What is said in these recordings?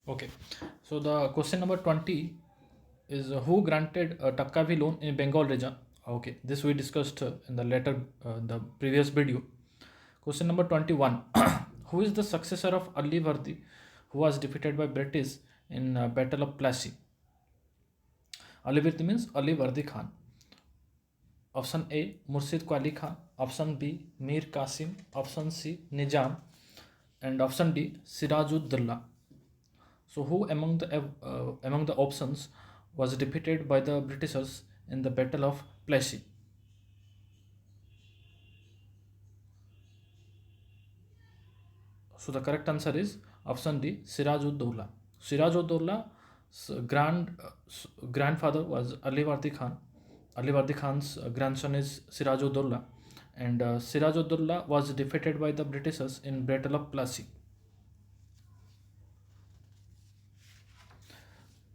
Okay. So the question number 20 is who granted a Takkavi loan in Bengal region? Okay, this we discussed in the previous video. Question number 21. Who is the successor of Ali Vardi who was defeated by British in Battle of Plassey? Ali Vardi means Ali Vardi Khan. Option A Murshid Quali Khan. Option B Mir Qasim. Option C Nizam. And option D Sirajuddaulah. So, who among the options was defeated by the Britishers in the Battle of Plassey? So, the correct answer is option D, Sirajud-Dowla. Sirajud-Dowla's grandfather was Ali Wardi Khan. Ali Wardi Khan's grandson is Sirajud-Dowla, and Sirajud-Dowla was defeated by the Britishers in Battle of Plassey.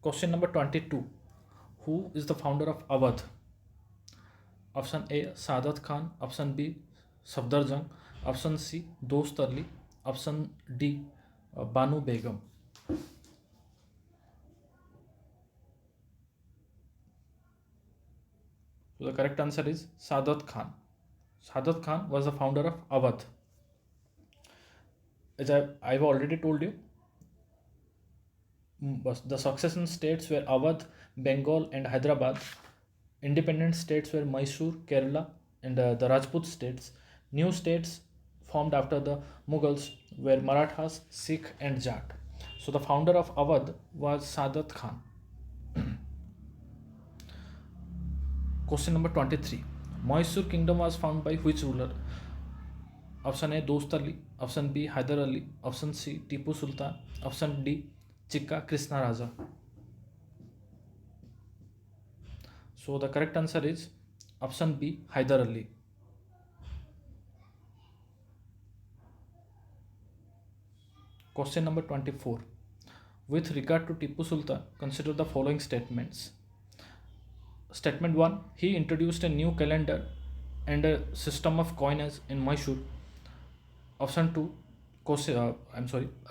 Question number 22. Who is the founder of Awadh? Option A Sadat Khan, option B Safdarjung, option C Dost Ali, option D Banu Begum. So the correct answer is Sadat Khan. Sadat Khan was the founder of Awadh. As I've already told you, the succession states were Awadh, Bengal, and Hyderabad. Independent states were Mysore, Kerala, and the Rajput states. New states formed after the Mughals were Marathas, Sikh, and Jat. So the founder of Awadh was Sadat Khan. Question number 23. Mysore kingdom was founded by which ruler? Option A Dost Ali, option B Hyder Ali, option C Tipu Sultan, option D Chikka Krishna Raja. So the correct answer is option B Hyder Ali. Question number 24. With regard to Tipu Sultan, consider the following statements. Statement 1. He introduced a new calendar and a system of coinage in Mysore. Option 2.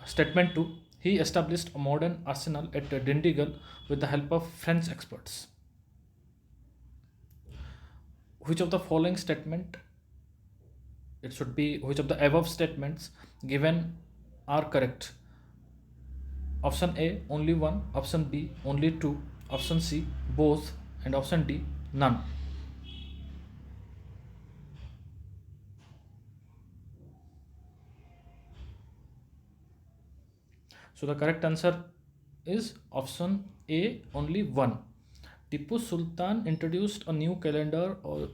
Statement 2. He established a modern arsenal at Dindigal with the help of French experts. Which of the following statement it should be which of the above statements given are correct? Option A only one, option B only two, option C both, and option D none. So the correct answer is option A only one. Tipu Sultan introduced a new calendar or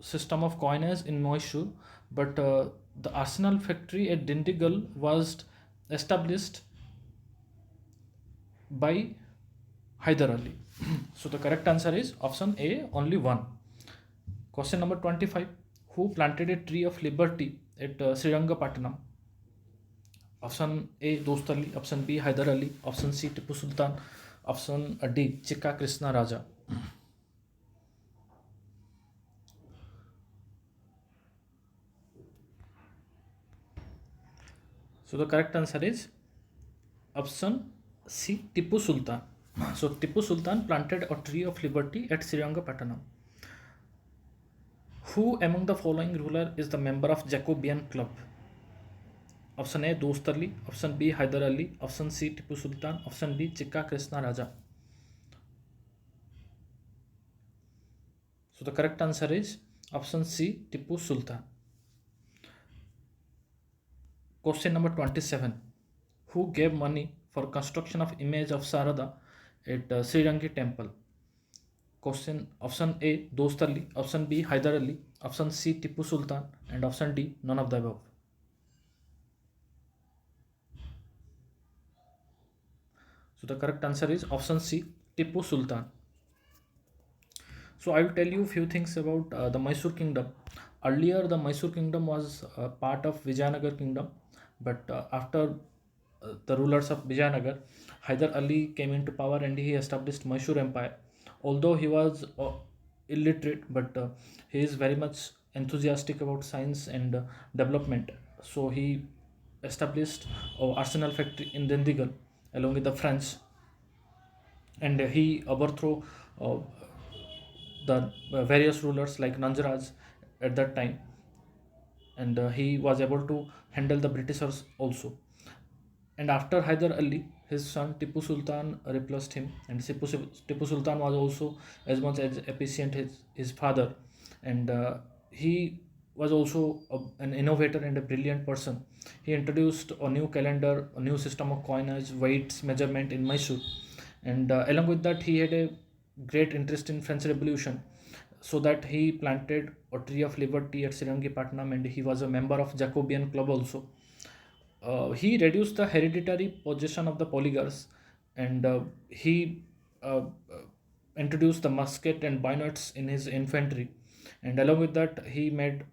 system of coinage in Mysore, but the arsenal factory at Dindigal was established by Hyder Ali. So the correct answer is option A only one. Question number 25. Who planted a tree of liberty at Srirangapatnam? Option A Dost Ali, option B Hyder Ali, option C Tipu Sultan, option D Chikka Krishna Raja. So the correct answer is option C Tipu Sultan. So Tipu Sultan planted a tree of liberty at Srirangapatnam. Who among the following ruler is the member of Jacobean Club? Option A Dost Ali, option B Hyder Ali, option C Tipu Sultan, option D Chikka Krishna Raja. So the correct answer is option C Tipu Sultan. Question number 27. Who gave money for construction of image of Sarada at Srirangi temple? Question option A Dost Ali, option B Hyder Ali, option C Tipu Sultan, and option D none of the above. So the correct answer is option C Tipu Sultan. So I will tell you a few things about the Mysore kingdom. Earlier the Mysore kingdom was part of Vijayanagar kingdom, but after the rulers of Vijayanagar, Hyder Ali came into power and he established Mysore empire. Although he was illiterate, but he is very much enthusiastic about science and development. So he established arsenal factory in Dindigal, along with the French, and he overthrew uh, the various rulers like Nanjaraj at that time, and he was able to handle the Britishers also. And after Hyder Ali, his son Tipu Sultan replaced him, and Tipu Sultan was also as much as efficient his father, and he was also an innovator and a brilliant person. He introduced a new calendar, a new system of coinage, weights, measurement in Mysore, and along with that, he had a great interest in French Revolution, so that he planted a tree of liberty at Srirangapatnam, and he was a member of Jacobean Club also. He reduced the hereditary possession of the polygars, and he uh, uh, introduced the musket and bayonets in his infantry, and along with that he made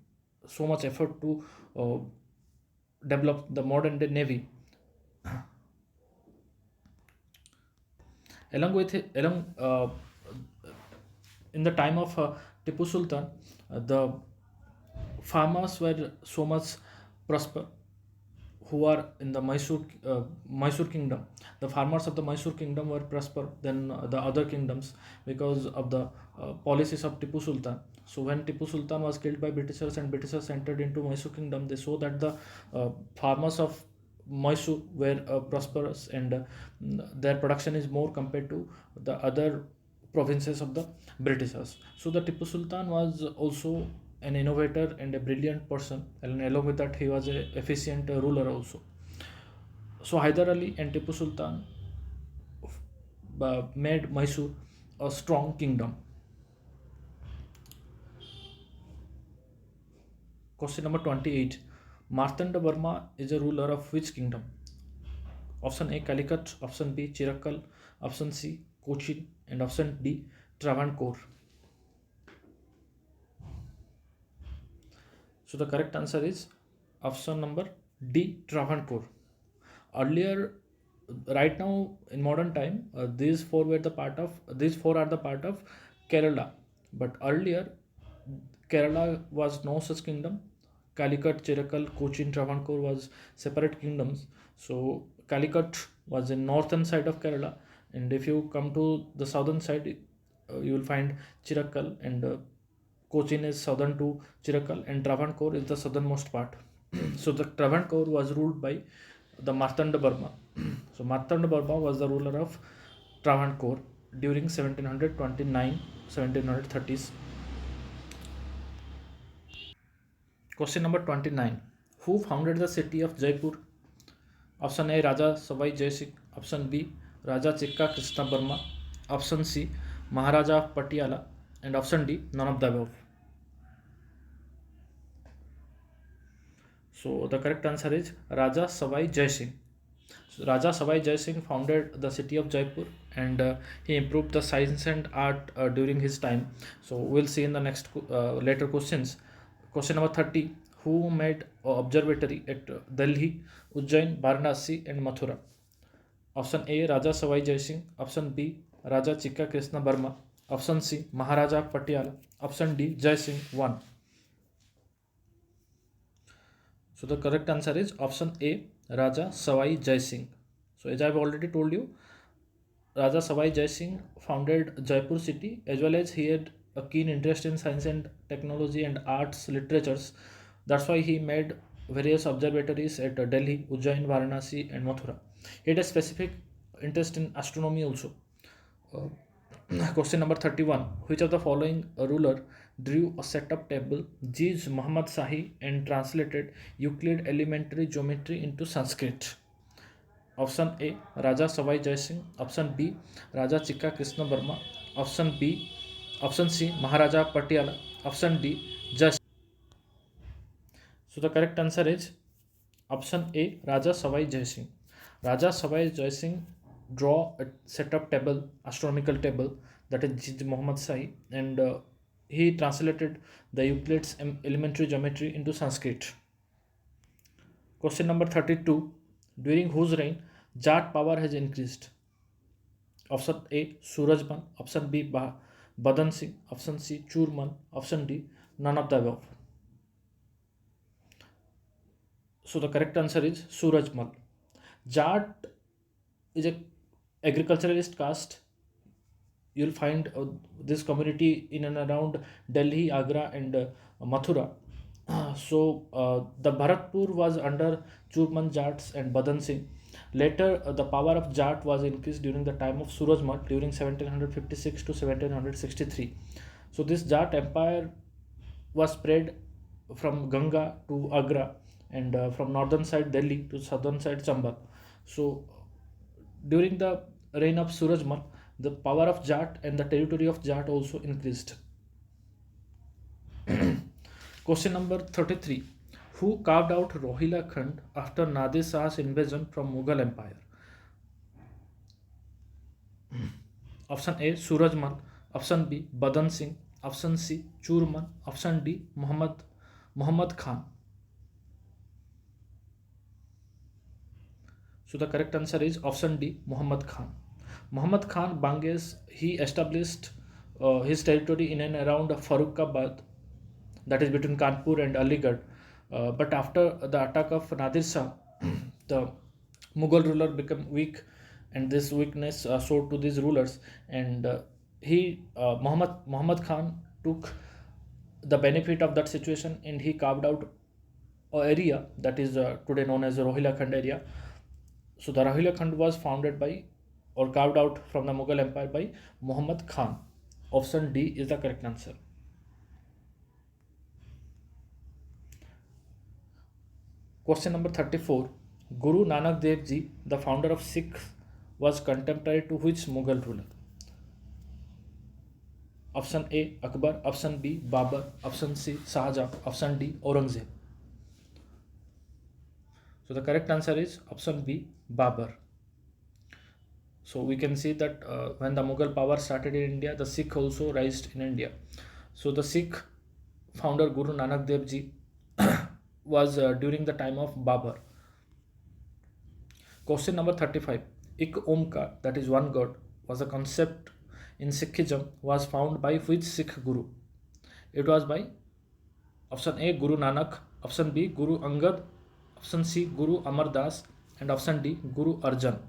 so much effort to uh, develop the modern day navy. Along in the time of Tipu Sultan, the farmers were so much prosper who are in the Mysore kingdom. The farmers of the Mysore kingdom were prosper than the other kingdoms because of the policies of Tipu Sultan. So when Tipu Sultan was killed by Britishers and Britishers entered into Mysore kingdom, they saw that the farmers of Mysore were prosperous, and their production is more compared to the other provinces of the Britishers. So the Tipu Sultan was also an innovator and a brilliant person, and along with that, he was a efficient ruler also. So Hyder Ali and Tipu Sultan made Mysore a strong kingdom. Question number 28. Martanda Varma is a ruler of which kingdom? Option A Calicut, option B Chirakkal, option C Cochin, and option D Travancore. So the correct answer is option number D Travancore. Earlier, right now in modern time, these four are the part of Kerala, but earlier Kerala was no such kingdom. Calicut, Chirakkal, Cochin, Travancore was separate kingdoms. So Calicut was in northern side of Kerala, and if you come to the southern side, you will find Chirakkal, and Cochin is southern to Chirakkal, and Travancore is the southernmost part. So the Travancore was ruled by the Martanda Burma. So Martanda Burma was the ruler of Travancore during 1729 1730s. Question number 29. Who founded the city of Jaipur? Option A Raja Savai Jai Singh. Option B Raja Chikka Krishna Burma. Option C Maharaja of Patiala. And option D none of the above. So the correct answer is Raja Savai Jai Singh. So Raja Savai Jai Singh founded the city of Jaipur, and he improved the science and art during his time. So we'll see in the next later questions. Question number 30. Who made an observatory at Delhi, Ujjain, Varanasi, and Mathura? Option A Raja Savai Jai Singh. Option B Raja Chikka Krishna Burma. Option C Maharaja Patiala. Option D Jai Singh 1. So the correct answer is option A Raja Savai Jai Singh. So as I've already told you, Raja Savai Jai Singh founded Jaipur city, as well as he had a keen interest in science and technology and arts literatures. That's why he made various observatories at Delhi, Ujjain, Varanasi, and Mathura. He had a specific interest in astronomy also. Uh, Question number 31. Which of the following ruler drew a setup table, Gij Muhammad Shahi, and translated Euclid elementary geometry into Sanskrit? Option A Raja Savai Jai Singh. Option B Raja Chikka Krishna Burma. Option C Maharaja Patiala. Option D Jai. So the correct answer is option A Raja Savai Jai Singh. Raja Savai Jai Singh draw a setup table, astronomical table, that is Jij Muhammad Shahi, and he translated the Euclid's elementary geometry into Sanskrit. Question number 32. During whose reign Jat power has increased? Option A Surajman. Option B Badan Singh. Option C Churman. Option D none of the above. So the correct answer is Surajmal. Jat is a agriculturalist caste. You'll find this community in and around Delhi, Agra, and Mathura. The Bharatpur was under Churman Jats and Badan Singh. Later, the power of Jat was increased during the time of Surajmal during 1756 to 1763. So this Jat empire was spread from Ganga to Agra, and from northern side Delhi to southern side Chambal. So during the reign of Surajmal, the power of Jat and the territory of Jat also increased. Question number 33. Who carved out Rohila Khand after Nadir Shah's invasion from Mughal Empire? Option A, Surajmal. Option B, Badan Singh. Option C, Churman. Option D, Muhammad Khan. So the correct answer is option D, Muhammad Khan. Muhammad Khan Banges, he established his territory in and around Farrukhabad, that is between Kanpur and Aligarh. But after the attack of Nadir Shah, the Mughal ruler became weak, and this weakness showed to these rulers, and Muhammad Khan took the benefit of that situation, and he carved out an area that is today known as the Rohila Khand area. So the Rohila Khand was founded by or carved out from the Mughal Empire by Muhammad Khan. Option D is the correct answer. Question number 34. Guru Nanak Dev Ji, the founder of Sikhs, was contemporary to which Mughal ruler? Option A, Akbar. Option B, Babur. Option C, Shahjahan. Option D, Aurangzeb. So the correct answer is option B, Babur. So we can see that when the Mughal power started in India, the Sikh also rised in India. So the Sikh founder Guru Nanak Dev Ji was during the time of Babur. Question number 35. Ik Omkar, that is one God, was a concept in Sikhism was found by which Sikh Guru? It was by option A, Guru Nanak. Option B, Guru Angad. Option C, Guru Amar Das. And option D, Guru Arjan.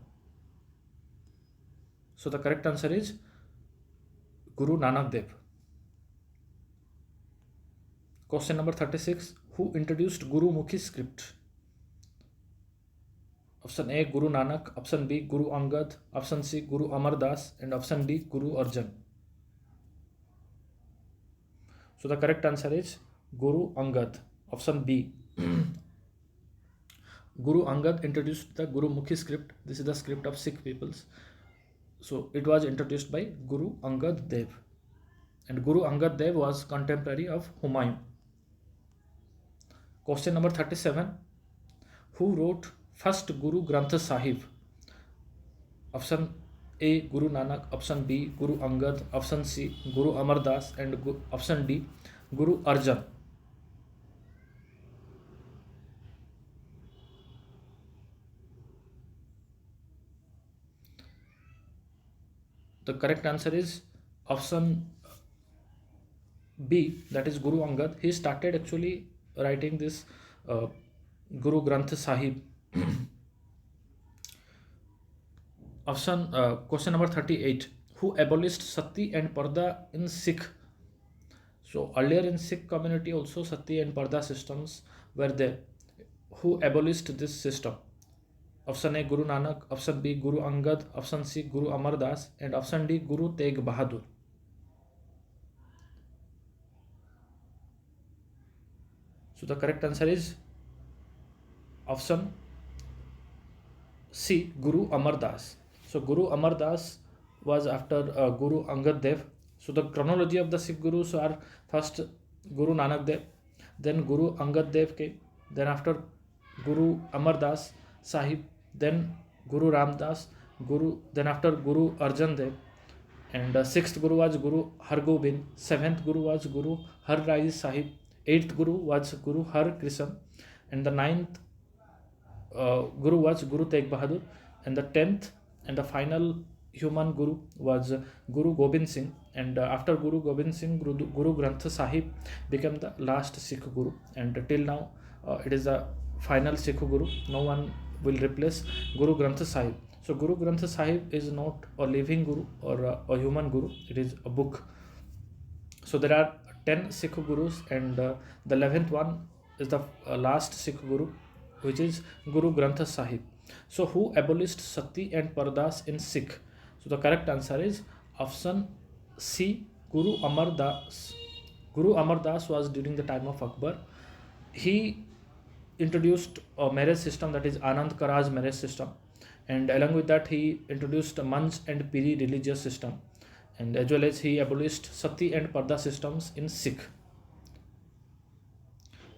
So the correct answer is Guru Nanak Dev. Question number 36. Who introduced Guru Mukhi script? Option A, Guru Nanak. Option B, Guru Angad. Option C, Guru Amar Das. And option D, Guru Arjan. So the correct answer is Guru Angad. Option B. Guru Angad introduced the Guru Mukhi script. This is the script of Sikh peoples. So it was introduced by Guru Angad Dev. And Guru Angad Dev was contemporary of Humayun. Question number 37. Who wrote first Guru Granth Sahib? Option A, Guru Nanak. Option B, Guru Angad. Option C, Guru Amar Das. And option D, Guru Arjan. The correct answer is option B, that is Guru Angad. He started actually writing this Guru Granth Sahib. Question number 38. Who abolished Sati and Parda in Sikh? So earlier in Sikh community also Sati and Parda systems were there. Who abolished this system? Option A, Guru Nanak. Option B, Guru Angad. Option C, Guru Amar Das. And option D, Guru Tegh Bahadur. So the correct answer is option C, Guru Amar Das. So Guru Amar Das was after Guru Angad Dev. So the chronology of the Sikh Gurus are first Guru Nanak Dev, then Guru Angad Dev came, then after Guru Amar Das Sahib, then Guru Ram Das, then after Guru Arjan Dev, and sixth Guru was Guru Har Gobind, seventh Guru was Guru Har Rai Sahib, eighth Guru was Guru Har Krishan, and the ninth Guru was Guru Tegh Bahadur, and the 10th and the final human Guru was Guru Gobind Singh, and after Guru Gobind Singh, Guru Granth Sahib became the last Sikh Guru, and till now it is the final Sikh Guru. No one will replace Guru Granth Sahib. So Guru Granth Sahib is not a living guru or a human guru, it is a book. So there are 10 Sikh gurus, and the 11th one is the last Sikh guru, which is Guru Granth Sahib. So who abolished Sati and Pardas in Sikh? So the correct answer is option C, Guru Amar Das. Guru Amar Das was during the time of Akbar. He introduced a marriage system, that is Anand Karaj marriage system, and along with that he introduced a Manj and Piri religious system, and as well as he abolished Sati and Parda systems in Sikh.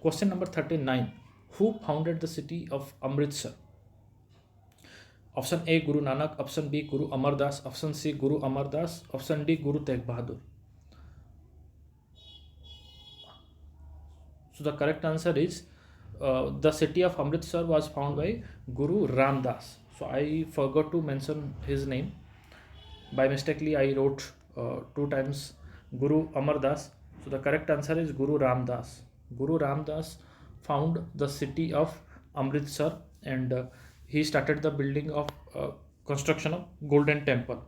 Question number 39. Who founded the city of Amritsar? Option A, Guru Nanak. Option B, Guru Amar Das. Option C, Guru Amar Das. Option D, Guru Tegh Bahadur. So the correct answer is the city of Amritsar was founded by Guru Ram Das. So I forgot to mention his name. By mistakenly I wrote 2 times Guru Amar Das. So the correct answer is Guru Ram Das. Guru Ram Das found the city of Amritsar, and he started the building of construction of Golden Temple.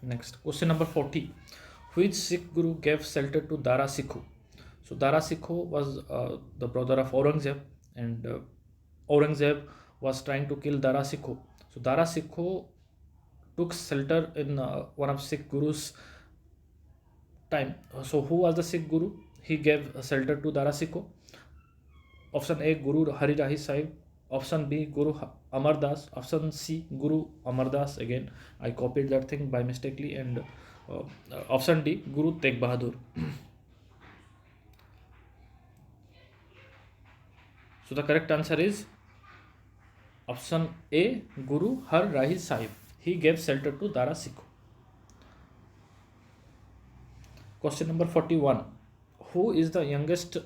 Next, question number 40. Which Sikh Guru gave shelter to Dara Sikho? So Dara Sikho was the brother of Aurangzeb, and Aurangzeb was trying to kill Dara Sikho. So Dara Sikho took shelter in one of Sikh Guru's time. So who was the Sikh Guru? He gave shelter to Dara Sikho. Option A, Guru Hari Rahi Sahib. Option B, Guru Amar Das. Option C, Guru Amar Das. Again, I copied that thing by mistakenly. And option D, Guru Tegh Bahadur. So the correct answer is option A, Guru Har Rahi Sahib. He gave shelter to Dara Sikho. Question number 41. Who is the youngest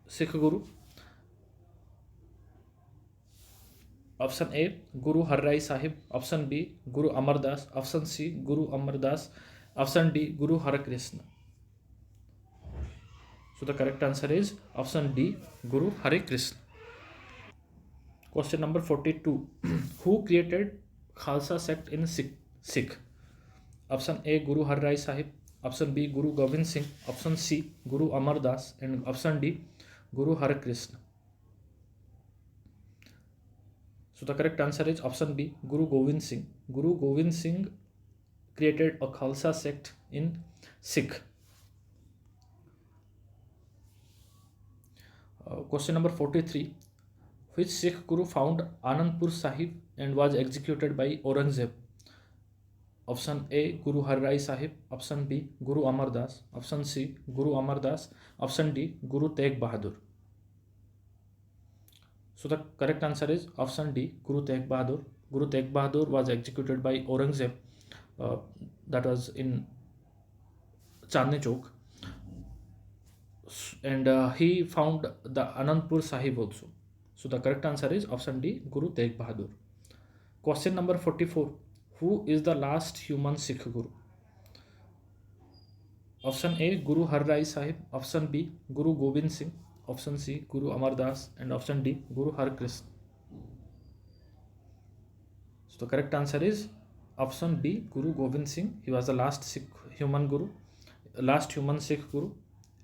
Sikh Guru? Option A, Guru Har Rai Sahib. Option B, Guru Amar Das. Option C, Guru Amar Das. Option D, Guru Har Krishna. So the correct answer is option D, Guru Hare Krishna. Question number 42. Who created Khalsa sect in Sikh? Option A, Guru Har Rai Sahib. Option B, Guru Gobind Singh. Option C, Guru Amar Das. And option D, Guru Hare Krishna. So the correct answer is option B, Guru Gobind Singh. Guru Gobind Singh created a Khalsa sect in Sikh. Question number 43. Which Sikh Guru found Anandpur Sahib and was executed by Aurangzeb? Option A, Guru Har Rai Sahib. Option B, Guru Amar Das. Option C, Guru Amar Das. Option D, Guru Tegh Bahadur. So the correct answer is option D, Guru Tegh Bahadur. Guru Tegh Bahadur was executed by Aurangzeb. That was in Chandni Chowk. And he found the Anandpur Sahib also. So the correct answer is option D, Guru Tegh Bahadur. Question number 44. Who is the last human Sikh Guru? Option A, Guru Har Rai Sahib. Option B, Guru Gobind Singh. Option C, Guru Amar Das. And option D, Guru Har Krishna. So the correct answer is option B, Guru Gobind Singh. He was the last Sikh human Guru, last human Sikh Guru,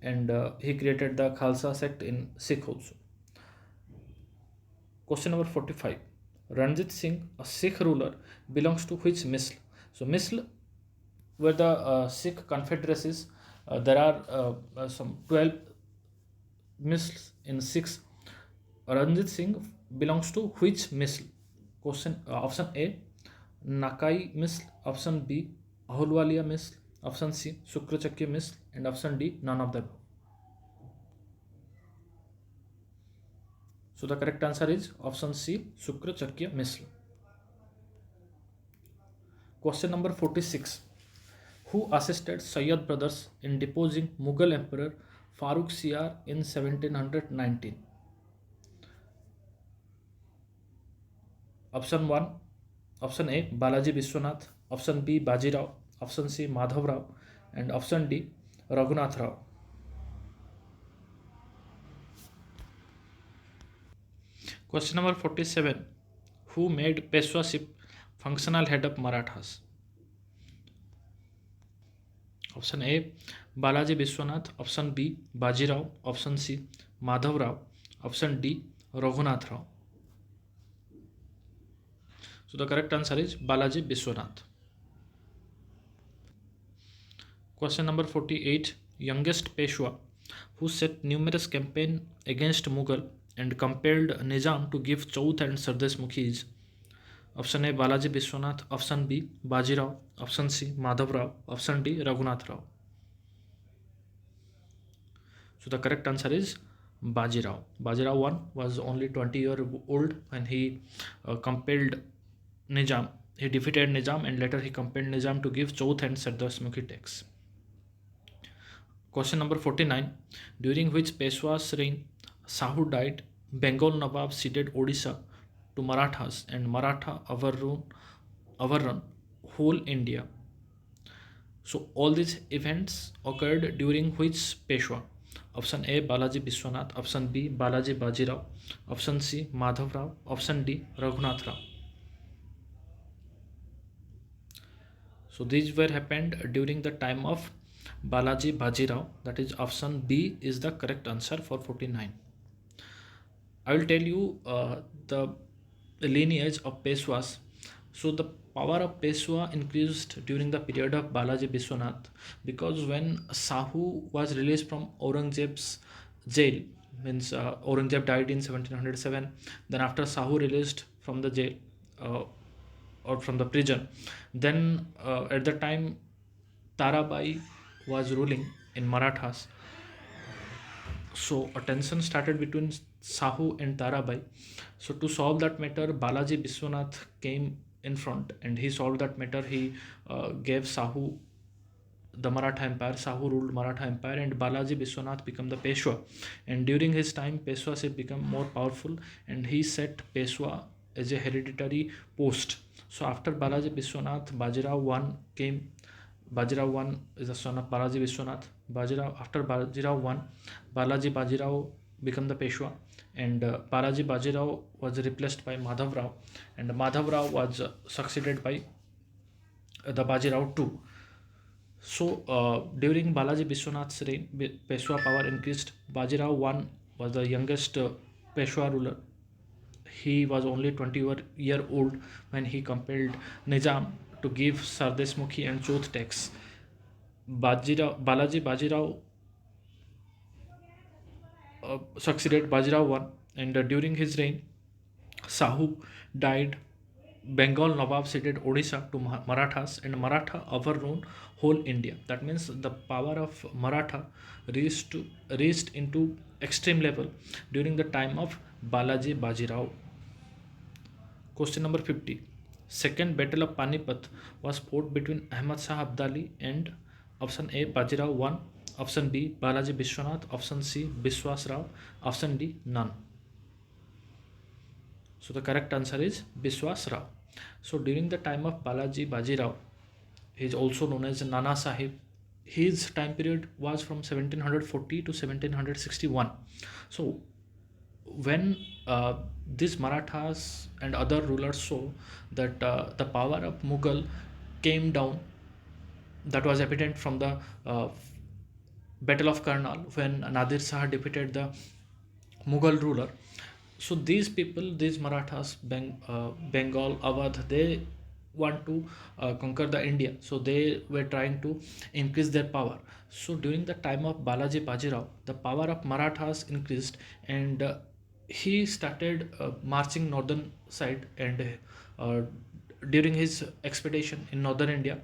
and he created the Khalsa sect in Sikh also. Question number 45. Ranjit Singh, a Sikh ruler, belongs to which misl? So misl were the Sikh confederacies. There are some 12 misls in Sikhs. Ranjit Singh belongs to which misl? Question option A, Nakai misl. Option B, Ahulwalia misl. Option C, Sukrachakya misl. And option D, none of the above. So the correct answer is option C, Sukrachakya misl. Question number 46. Who assisted Sayyid brothers in deposing Mughal Emperor Farooq Siyar in 1719? Option 1, option A, Balaji Vishwanath. Option B, Baji Rao. Option C, Madhav Rao. And option D, Raghunath Rao. Question number 47. Who made Peshwaship functional head of Marathas? Option A, Balaji Vishwanath. Option B, Bajirao. Option C, Madhav Rao. Option D, Raghunath Rao. So the correct answer is Balaji Vishwanath. Question number 48. Youngest Peshwa who set numerous campaigns against Mughal and compelled Nizam to give Chauth and Sardes Mukhi is option A, Balaji Vishwanath. Option B, Bajirao. Option C, Madhav Rao. Option D, Raghunath Rao. So the correct answer is Bajirao. Bajirao 1 was only 20 years old when he compelled Nizam. He defeated Nizam and later he compelled Nizam to give Chauth and Sardas Mukhi tax. Question number 49. During which Peshwa's reign Sahu died, Bengal Nawab ceded Odisha to Marathas and Maratha overrun whole India. So all these events occurred during which Peshwa? Option A, Balaji Vishwanath. Option B, Balaji Bajirao. Option C, Madhav Rao. Option D, Raghunath Rao. So these were happened during the time of Balaji Bajirao. That is option B is the correct answer for 49. I will tell you the lineage of Peshwas. So the power of Peshwa increased during the period of Balaji Vishwanath because when Sahu was released from Aurangzeb's jail, means Aurangzeb died in 1707. Then after Sahu released from the jail or from the prison, then at the time Tarabai was ruling in Marathas. So a tension started between Sahu and Tarabai. So to solve that matter, Balaji Vishwanath came in front and he solved that matter. He gave Sahu the Maratha Empire. Sahu ruled Maratha Empire and Balaji Vishwanath became the Peshwa. And during his time, Peshwaship became more powerful and he set Peshwa as a hereditary post. So after Balaji Vishwanath, Bajirao I came. Bajirao I is the son of Balaji Vishwanath. After Bajirao I, Balaji Bajirao became the Peshwa and Balaji Bajirao was replaced by Madhav Rao and Madhav Rao was succeeded by the Bajirao II. So during Balaji Vishwanath's reign, Peshwa power increased. Bajirao I was the youngest Peshwa ruler. He was only 20 year old when he compelled Nizam to give Sardes Mukhi and Chauth tax. Balaji Bajirao succeeded Bajirao I and during his reign Sahu died. Bengal Nawab ceded Odisha to Marathas and Maratha overrun whole India. That means the power of Maratha reached into extreme level during the time of Balaji Bajirao. Question number 50. Second Battle of Panipat was fought between Ahmad Shah Abdali and option A, Bajirao I, option B, Balaji Vishwanath, option C, Biswas Rao, option D, none. So the correct answer is Biswas Rao. So during the time of Balaji Bajirao, he is also known as Nana Sahib. His time period was from 1740 to 1761. So when these Marathas and other rulers saw that the power of Mughal came down, that was evident from the Battle of Karnal when Nadir Shah defeated the Mughal ruler. So these people, these Marathas, Bengal, Awadh, they want to conquer the India. So they were trying to increase their power. So during the time of Balaji Bajirao, the power of Marathas increased and he started marching northern side and during his expedition in northern India,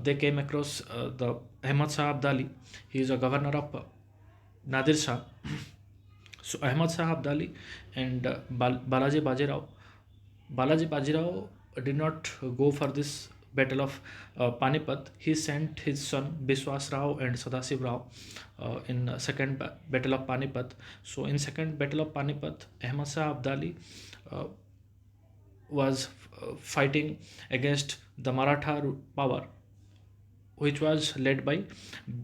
they came across the Ahmad Shah Abdali. He is a governor of Nadir Shah. So Ahmad Shah Abdali and Balaji Bajirao. Balaji Bajirao did not go for this battle of Panipat. He sent his son Biswas Rao and Sadasiv Rao in second battle of Panipat. So in second battle of Panipat, Ahmad Shah Abdali was fighting against the Maratha power, which was led by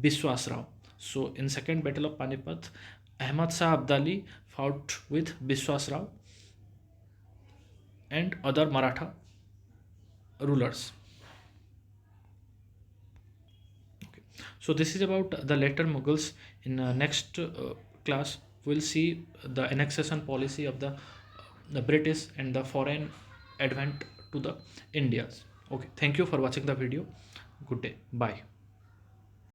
Biswas Rao. So in second battle of Panipat, Ahmad Shah Abdali fought with Biswas Rao and other Maratha rulers. Okay. So this is about the later Mughals. In next class, we'll see the annexation policy of the British and the foreign advent to the Indias. Okay. Thank you for watching the video. Good day. Bye.